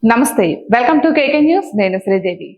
నమస్తే welcome to KK news నేను శ్రీదేవి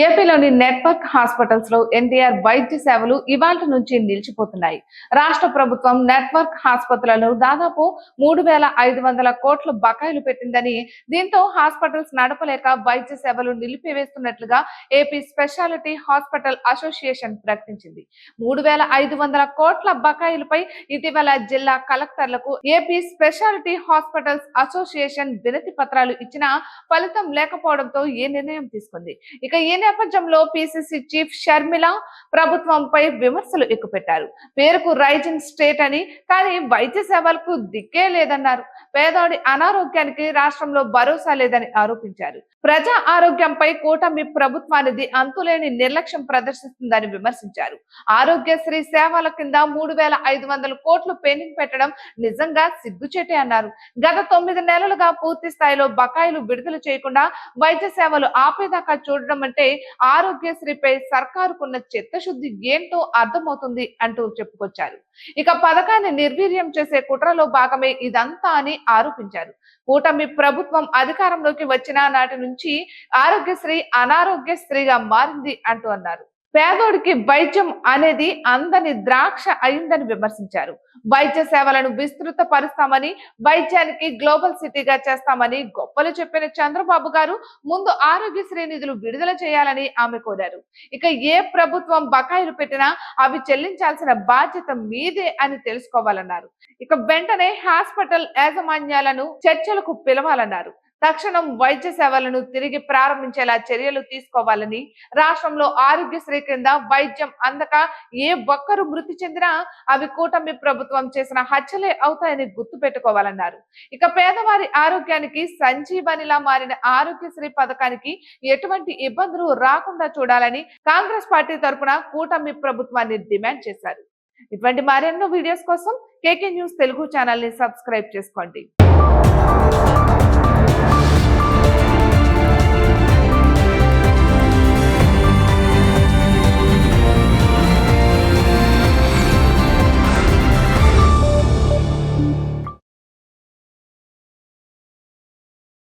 ఏపీలోని నెట్వర్క్ హాస్పిటల్స్ లో ఎన్టీఆర్ వైద్య సేవలు ఇవాళ నుంచి నిలిచిపోతున్నాయి. రాష్ట్ర ప్రభుత్వం నెట్వర్క్ ఆసుపత్రులను దాదాపు 3,500 కోట్ల బకాయిలు పెట్టిందని, దీంతో హాస్పిటల్స్ నడపలేక వైద్య సేవలు నిలిపివేస్తున్నట్లుగా ఏపీ స్పెషాలిటీ హాస్పిటల్ అసోసియేషన్ ప్రకటించింది. 3,500 కోట్ల బకాయిలపై ఇటీవల జిల్లా కలెక్టర్లకు ఏపీ స్పెషాలిటీ హాస్పిటల్స్ అసోసియేషన్ వినతి పత్రాలు ఇచ్చినా ఫలితం లేకపోవడంతో ఈ నిర్ణయం తీసుకుంది. ఇక ఈ నేపథ్యంలో పిసిసి చీఫ్ షర్మిల ప్రభుత్వంపై విమర్శలు ఎక్కుపెట్టారు. పేరుకు రైజింగ్ స్టేట్ అని, కానీ వైద్య సేవలకు దిక్కే లేదన్నారు. పేదోడి అనారోగ్యానికి రాష్ట్రంలో భరోసా లేదని ఆరోపించారు. ప్రజా ఆరోగ్యంపై కూటమి ప్రభుత్వానికి అంతులేని నిర్లక్ష్యం ప్రదర్శిస్తుందని విమర్శించారు. ఆరోగ్యశ్రీ సేవల కింద 3,500 కోట్లు పెండింగ్ పెట్టడం నిజంగా సిగ్గుచేటే అన్నారు. గత 9 నెలలుగా పూర్తి స్థాయిలో బకాయిలు విడుదల చేయకుండా వైద్య సేవలు ఆపేదాకా చూడడం అంటే ఆరోగ్యశ్రీపై సర్కారుకున్న చిత్తశుద్ధి ఏంటో అర్థమవుతుంది అంటూ చెప్పుకొచ్చారు. ఇక పథకాన్ని నిర్వీర్యం చేసే కుట్రలో భాగమే ఇదంతా అని ఆరోపించారు. కూటమి ప్రభుత్వం అధికారంలోకి వచ్చిన నాటి నుంచి ఆరోగ్యశ్రీ అనారోగ్యశ్రీగా మారింది అంటూ అన్నారు. పేదోడికి వైద్యం అనేది అందని ద్రాక్ష అయిందని విమర్శించారు. వైద్య సేవలను విస్తృత పరుస్తామని, వైద్యానికి గ్లోబల్ సిటీగా చేస్తామని గొప్పలు చెప్పిన చంద్రబాబు గారు ముందు ఆరోగ్యశ్రీ నిధులు విడుదల చేయాలని ఆమె కోరారు. ఇక ఏ ప్రభుత్వం బకాయిలు పెట్టినా అవి చెల్లించాల్సిన బాధ్యత మీదే అని తెలుసుకోవాలన్నారు. ఇక వెంటనే హాస్పిటల్ యాజమాన్యాలను చర్చలకు పిలవాలన్నారు. తక్షణం వైద్య సేవలను తిరిగి ప్రారంభించేలా చర్యలు తీసుకోవాలని, రాష్ట్రంలో ఆరోగ్యశ్రీ కింద వైద్యం అందక ఏ ఒక్కరు మృతి చెందినా అవి కూటమి ప్రభుత్వం చేసిన హత్యలే అవుతాయని గుర్తు పెట్టుకోవాలన్నారు. ఇక పేదవారి ఆరోగ్యానికి సంజీవనిలా మారిన ఆరోగ్యశ్రీ పథకానికి ఎటువంటి ఇబ్బందులు రాకుండా చూడాలని కాంగ్రెస్ పార్టీ తరఫున కూటమి ప్రభుత్వాన్ని డిమాండ్ చేశారు. ఇటువంటి మరెన్నో వీడియోస్ కోసం కేకే న్యూస్ తెలుగు ఛానల్ ని సబ్స్క్రైబ్ చేసుకోండి.